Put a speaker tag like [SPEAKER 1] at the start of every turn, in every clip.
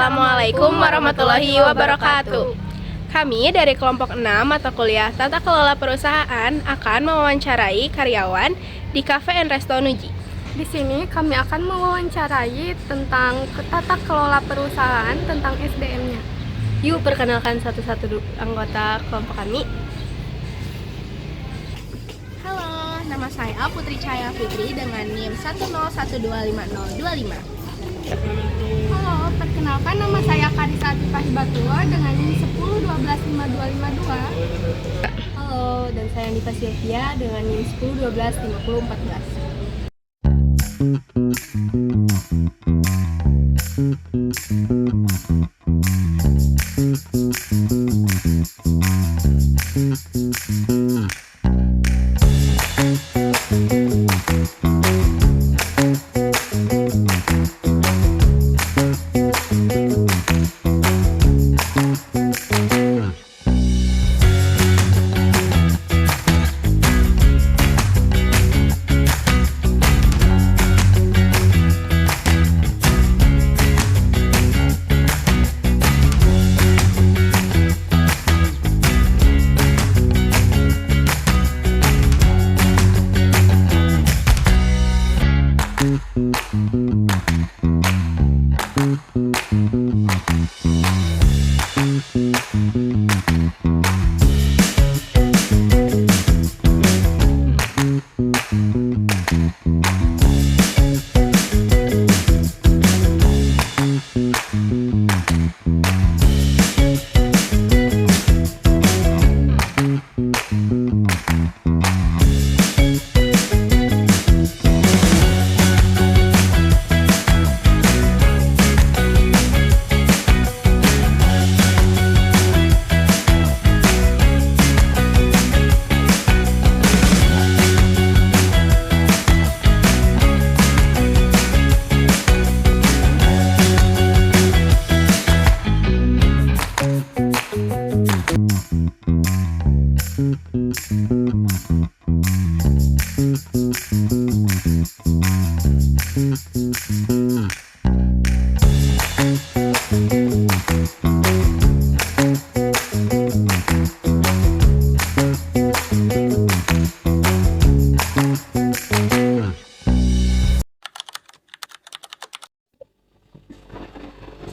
[SPEAKER 1] Assalamualaikum warahmatullahi wabarakatuh. Kami dari kelompok 6 mata kuliah Tata Kelola Perusahaan akan mewawancarai karyawan di Cafe and Resto Nuji.
[SPEAKER 2] Di sini kami akan mewawancarai tentang tata kelola perusahaan, tentang SDM-nya.
[SPEAKER 1] Yuk perkenalkan satu-satu anggota kelompok kami. Halo, nama saya Putri Cahaya Fitri dengan NIM 101250025.
[SPEAKER 2] Halo, perkenalkan nama saya Karisa Atifah Hibatullah dengan NIM 1012552.
[SPEAKER 1] Halo, dan saya Nifa Sylvia dengan NIM 10125014.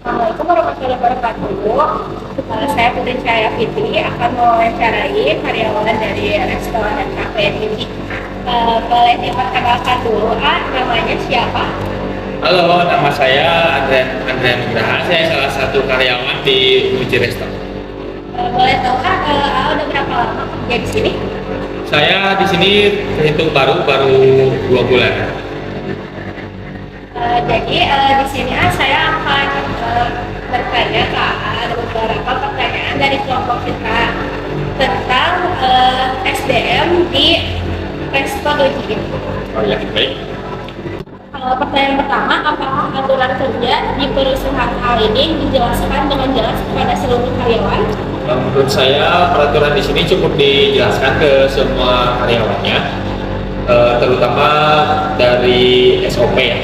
[SPEAKER 3] Assalamualaikum warahmatullahi wabarakatuh. Saya Putri Cahaya Fitri akan mewawancarai karyawan dari restoran dan kafe ini. Boleh diperkenalkan dulu, namanya siapa?
[SPEAKER 4] Halo, nama saya Andrea Nugraha. Saya salah satu karyawan di Nuji Resto.
[SPEAKER 3] Boleh tahu udah berapa lama kerja di sini?
[SPEAKER 4] Saya di sini terhitung baru 2 bulan.
[SPEAKER 3] Jadi di sini saya akan bertanya ada beberapa pertanyaan dari kelompok kita tentang SDM di Resto Nuji.
[SPEAKER 4] Oh ya, baik.
[SPEAKER 3] Pertanyaan pertama, apakah aturan kerja di perusahaan hal ini dijelaskan dengan jelas kepada seluruh karyawan?
[SPEAKER 4] Menurut saya peraturan di sini cukup dijelaskan ke semua karyawannya, terutama dari SOP ya.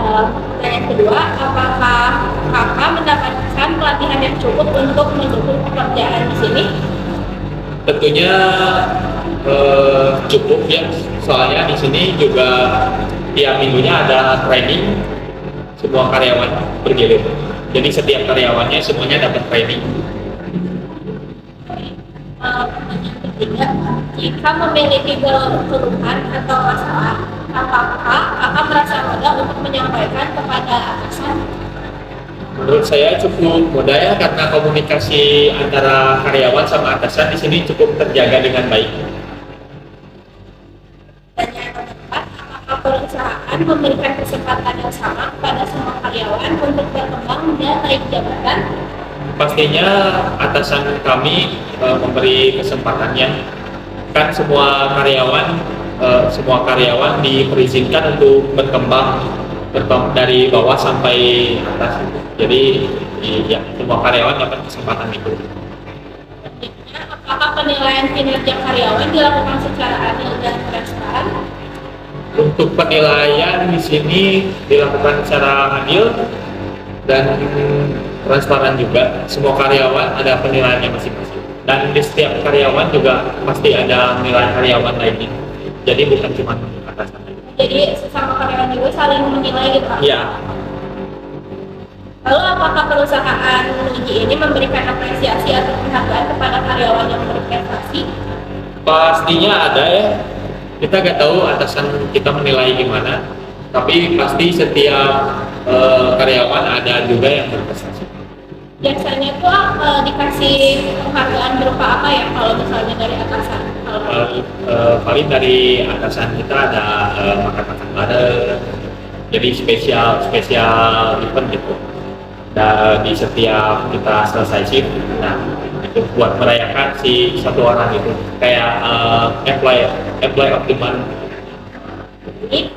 [SPEAKER 3] Pertanyaan kedua, apakah kakak mendapatkan pelatihan yang cukup untuk mendukung pekerjaan di sini?
[SPEAKER 4] Tentunya cukup ya, soalnya di sini juga tiap minggunya ada training semua karyawan bergilir. Jadi setiap karyawannya semuanya dapat training.
[SPEAKER 3] Pertanyaan ketiga, jika memiliki keluhan atau masalah, apakah kakak merasa mudah untuk menyampaikan kepada atasan?
[SPEAKER 4] Menurut saya cukup mudah ya, karena komunikasi antara karyawan sama atasan di sini cukup terjaga dengan baik.
[SPEAKER 3] Pertanyaan keempat, apakah perusahaan memberikan kesempatan yang sama kepada semua karyawan untuk berkembang dan naik jabatan?
[SPEAKER 4] Pastinya atasan kami memberi kesempatannya. Kan semua karyawan diperizinkan untuk berkembang dari bawah sampai atas. Jadi ya, semua karyawan dapat kesempatan itu.
[SPEAKER 3] Selanjutnya, apakah penilaian kinerja karyawan dilakukan secara adil dan transparan?
[SPEAKER 4] Untuk penilaian di sini dilakukan secara adil dan transparan juga. Semua karyawan ada penilaiannya masing-masing. Dan di setiap karyawan juga pasti ada nilai karyawan lainnya. Jadi bukan cuma atasan.
[SPEAKER 3] Jadi sesama karyawan juga saling menilai gitu Pak?
[SPEAKER 4] Iya.
[SPEAKER 3] Lalu apakah perusahaan Nuji ini memberikan apresiasi atau penghargaan kepada karyawan yang berprestasi?
[SPEAKER 4] Pastinya ada ya. Kita nggak tahu atasan kita menilai gimana. Tapi pasti setiap karyawan ada juga yang berprestasi.
[SPEAKER 3] Biasanya tuh dikasih penghargaan berupa apa ya kalau misalnya dari atasan?
[SPEAKER 4] Paling dari atasan kita ada makan-makan bareng, jadi spesial event gitu. Dan di setiap kita selesai shift, nah itu buat merayakan si satu orang itu kayak employee of the month.
[SPEAKER 3] Jadi,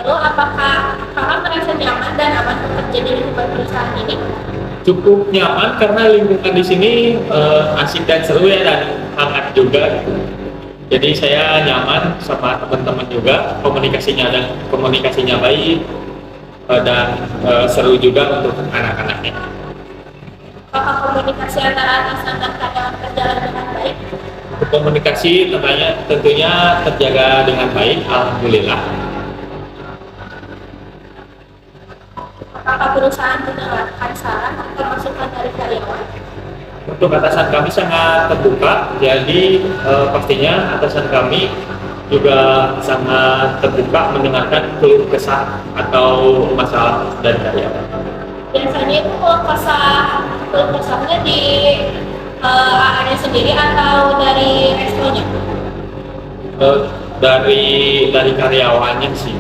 [SPEAKER 3] lalu apakah kakak merasa nyaman dan aman bekerja di lingkungan perusahaan ini?
[SPEAKER 4] Cukup nyaman karena lingkungan di sini asik dan seru ya, dan hangat juga. Jadi saya nyaman sama teman-teman juga, komunikasinya baik dan seru juga untuk anak-anaknya.
[SPEAKER 3] Apakah komunikasi antara atasan dan karyawan berjalan dengan baik?
[SPEAKER 4] Komunikasi tentunya terjaga dengan baik, alhamdulillah.
[SPEAKER 3] Apakah perusahaan mendengarkan saran atau masukan dari karyawan?
[SPEAKER 4] Untuk atasan kami sangat terbuka, jadi pastinya atasan kami juga sangat terbuka mendengarkan keluh kesah atau masalah dari karyawan.
[SPEAKER 3] Biasanya itu keluh kesahnya di AA-nya sendiri atau dari restonya?
[SPEAKER 4] Dari karyawannya sih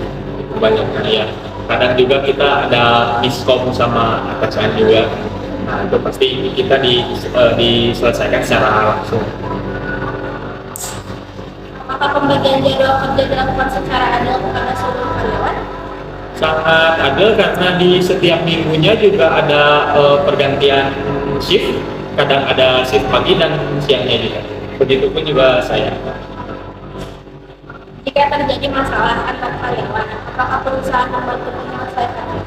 [SPEAKER 4] kebanyakan ya. Kadang juga kita ada miskom sama atasan juga. Nah itu pasti kita diselesaikan secara langsung.
[SPEAKER 3] Apakah pembagian jadwal kerja dilakukan secara adil kepada seluruh karyawan?
[SPEAKER 4] Sangat adil karena di setiap minggunya juga ada pergantian shift. Kadang ada shift pagi dan siangnya juga. Begitupun juga saya.
[SPEAKER 3] Jika terjadi masalah antar karyawan, apakah perusahaan membantu menyelesaikannya?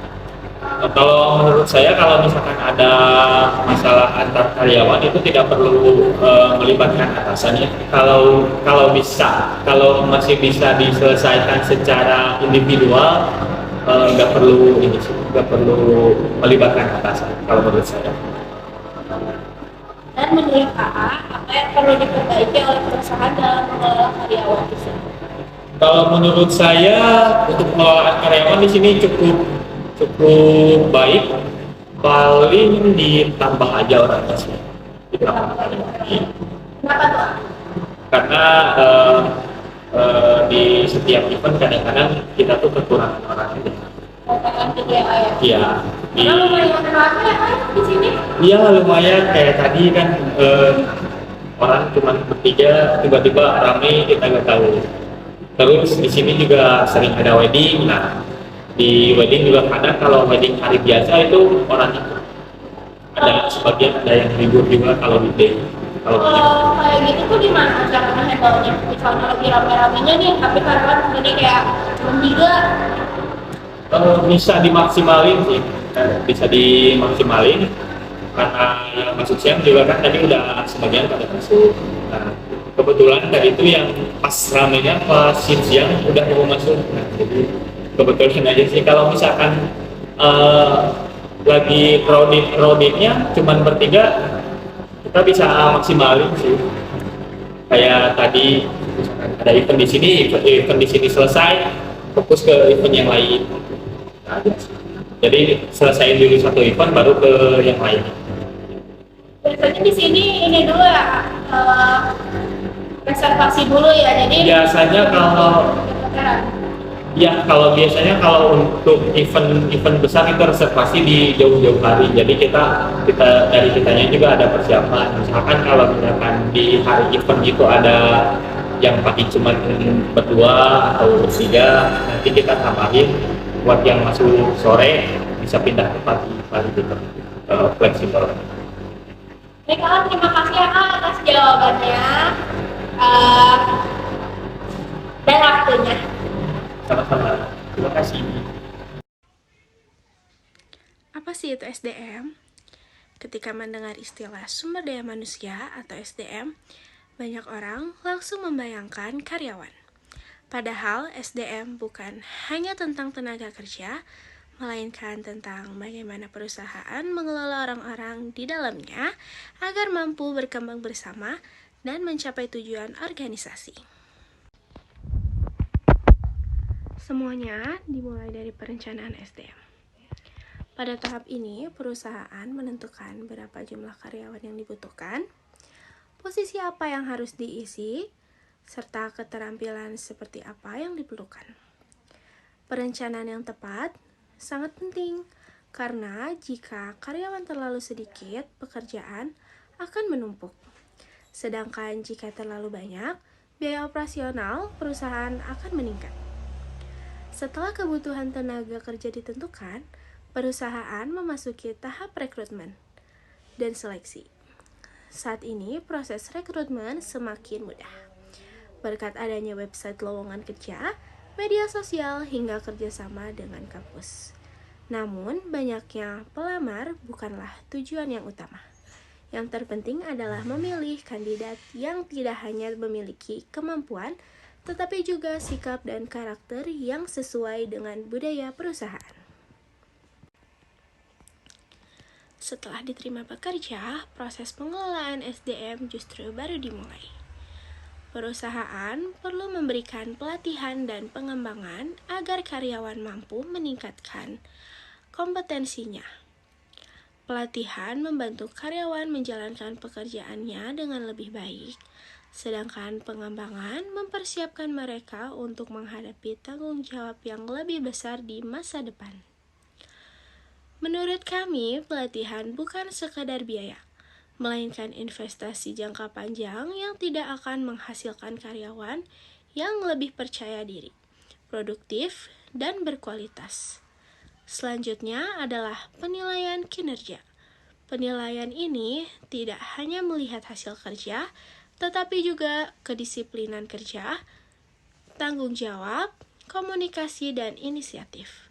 [SPEAKER 4] Kalau menurut saya, kalau misalkan ada masalah antar karyawan itu tidak perlu melibatkan atasannya. Kalau masih bisa diselesaikan secara individual, nggak perlu melibatkan atasan. Kalau menurut saya.
[SPEAKER 3] Dan menurut AA, apa yang perlu diperbaiki oleh perusahaan dalam mengelola karyawan di sini?
[SPEAKER 4] Kalau menurut saya, untuk pengelolaan karyawan di sini cukup baik, paling ditambah aja orangnya sih.
[SPEAKER 3] Kenapa tuh?
[SPEAKER 4] Karena di setiap event kadang-kadang kita tuh kekurangan orang gitu.
[SPEAKER 3] Katakan tiga ya.
[SPEAKER 4] Iya.
[SPEAKER 3] Karena lumayan rame kan di sini.
[SPEAKER 4] Iya lumayan, kayak tadi kan orang cuma bertiga, tiba-tiba ramai kita nggak tahu. Terus di sini juga sering ada wedding. Nah di wedding juga kadang kalau wedding hari biasa itu orangnya ada sebagian ada yang libur juga kalau weekday. Kalau
[SPEAKER 3] Kayak gitu tuh gimana cara nge-handle-nya? Misalnya lagi rame-ramenya nih, tapi karyawan jadi kayak cuma tiga.
[SPEAKER 4] bisa dimaksimalin sih, bisa dimaksimalin karena yang masuk siang juga kan tadi udah sebagian pada masuk. Nah, kebetulan tadi itu yang pas ramenya pas siang udah mau masuk. Nah, jadi kebetulan aja sih kalau misalkan lagi crowdednya cuman bertiga, kita bisa maksimalin sih. Kayak tadi misalkan ada event di sini selesai, fokus ke event yang lain. Nah, jadi selesaiin dulu satu event baru ke yang lain.
[SPEAKER 3] Biasanya di sini ini dulu ya, reservasi dulu ya. Jadi
[SPEAKER 4] Biasanya kalau biasanya untuk event besar itu reservasi di jauh-jauh hari. Jadi kitanya juga ada persiapan. Misalkan kalau misalkan di hari event itu ada yang pagi cuma berdua atau bertiga, nanti kita tambahin buat yang masuk sore bisa pindah ke pagi gitu. Fleksibel.
[SPEAKER 3] Baik, Kak, terima kasih ya Kak atas jawabannya dan waktunya.
[SPEAKER 4] Sama-sama. Terima kasih.
[SPEAKER 1] Apa Apa sih itu SDM? Ketika mendengar istilah sumber daya manusia atau SDM, banyak orang langsung membayangkan karyawan. Padahal SDM bukan hanya tentang tenaga kerja, melainkan tentang bagaimana perusahaan mengelola orang-orang di dalamnya agar mampu berkembang bersama dan mencapai tujuan organisasi. Semuanya dimulai dari perencanaan SDM. Pada tahap ini, perusahaan menentukan berapa jumlah karyawan yang dibutuhkan, posisi apa yang harus diisi, serta keterampilan seperti apa yang diperlukan. Perencanaan yang tepat sangat penting, karena jika karyawan terlalu sedikit, pekerjaan akan menumpuk. Sedangkan jika terlalu banyak, biaya operasional perusahaan akan meningkat. Setelah kebutuhan tenaga kerja ditentukan, perusahaan memasuki tahap rekrutmen dan seleksi. Saat ini, proses rekrutmen semakin mudah. Berkat adanya website lowongan kerja, media sosial, hingga kerjasama dengan kampus. Namun, banyaknya pelamar bukanlah tujuan yang utama. Yang terpenting adalah memilih kandidat yang tidak hanya memiliki kemampuan, tetapi juga sikap dan karakter yang sesuai dengan budaya perusahaan. Setelah diterima bekerja, proses pengelolaan SDM justru baru dimulai. Perusahaan perlu memberikan pelatihan dan pengembangan agar karyawan mampu meningkatkan kompetensinya. Pelatihan membantu karyawan menjalankan pekerjaannya dengan lebih baik, sedangkan pengembangan mempersiapkan mereka untuk menghadapi tanggung jawab yang lebih besar di masa depan. Menurut kami, pelatihan bukan sekadar biaya, melainkan investasi jangka panjang yang tidak akan menghasilkan karyawan yang lebih percaya diri, produktif, dan berkualitas. Selanjutnya adalah penilaian kinerja. Penilaian ini tidak hanya melihat hasil kerja, tetapi juga kedisiplinan kerja, tanggung jawab, komunikasi, dan inisiatif.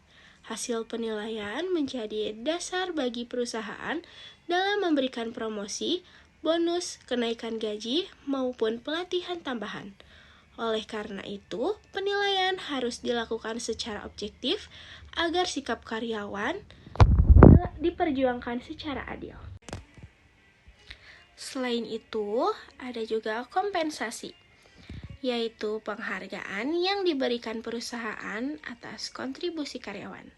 [SPEAKER 1] Hasil penilaian menjadi dasar bagi perusahaan dalam memberikan promosi, bonus, kenaikan gaji, maupun pelatihan tambahan. Oleh karena itu, penilaian harus dilakukan secara objektif agar sikap karyawan diperjuangkan secara adil. Selain itu, ada juga kompensasi, yaitu penghargaan yang diberikan perusahaan atas kontribusi karyawan.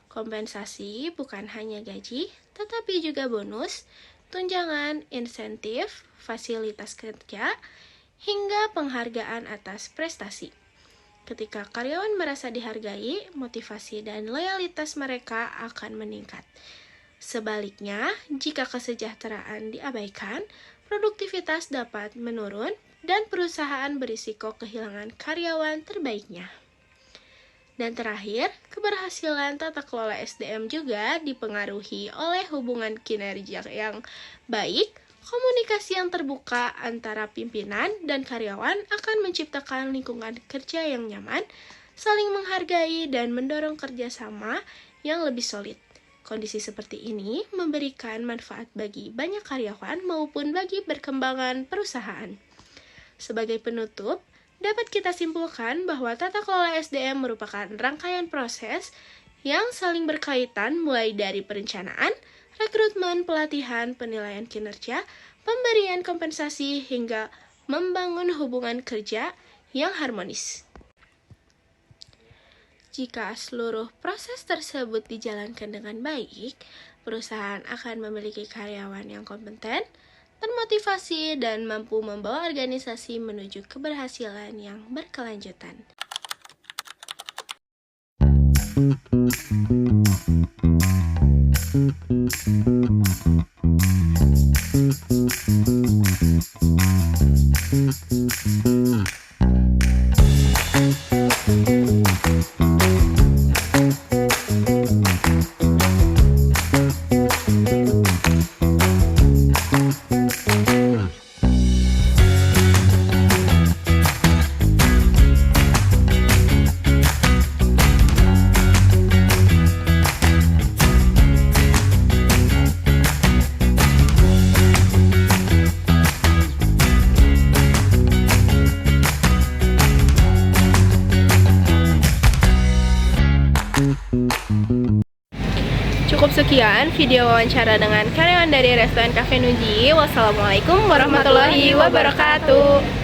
[SPEAKER 1] Kompensasi bukan hanya gaji, tetapi juga bonus, tunjangan, insentif, fasilitas kerja, hingga penghargaan atas prestasi. Ketika karyawan merasa dihargai, motivasi dan loyalitas mereka akan meningkat. Sebaliknya, jika kesejahteraan diabaikan, produktivitas dapat menurun dan perusahaan berisiko kehilangan karyawan terbaiknya. Dan terakhir, keberhasilan tata kelola SDM juga dipengaruhi oleh hubungan kinerja yang baik. Komunikasi yang terbuka antara pimpinan dan karyawan akan menciptakan lingkungan kerja yang nyaman, saling menghargai, dan mendorong kerjasama yang lebih solid. Kondisi seperti ini memberikan manfaat bagi banyak karyawan maupun bagi perkembangan perusahaan. Sebagai penutup, dapat kita simpulkan bahwa tata kelola SDM merupakan rangkaian proses yang saling berkaitan mulai dari perencanaan, rekrutmen, pelatihan, penilaian kinerja, pemberian kompensasi, hingga membangun hubungan kerja yang harmonis. Jika seluruh proses tersebut dijalankan dengan baik, perusahaan akan memiliki karyawan yang kompeten, termotivasi, dan mampu membawa organisasi menuju keberhasilan yang berkelanjutan. Cukup sekian video wawancara dengan karyawan dari restoran Cafe Nuji. Wassalamualaikum warahmatullahi wabarakatuh.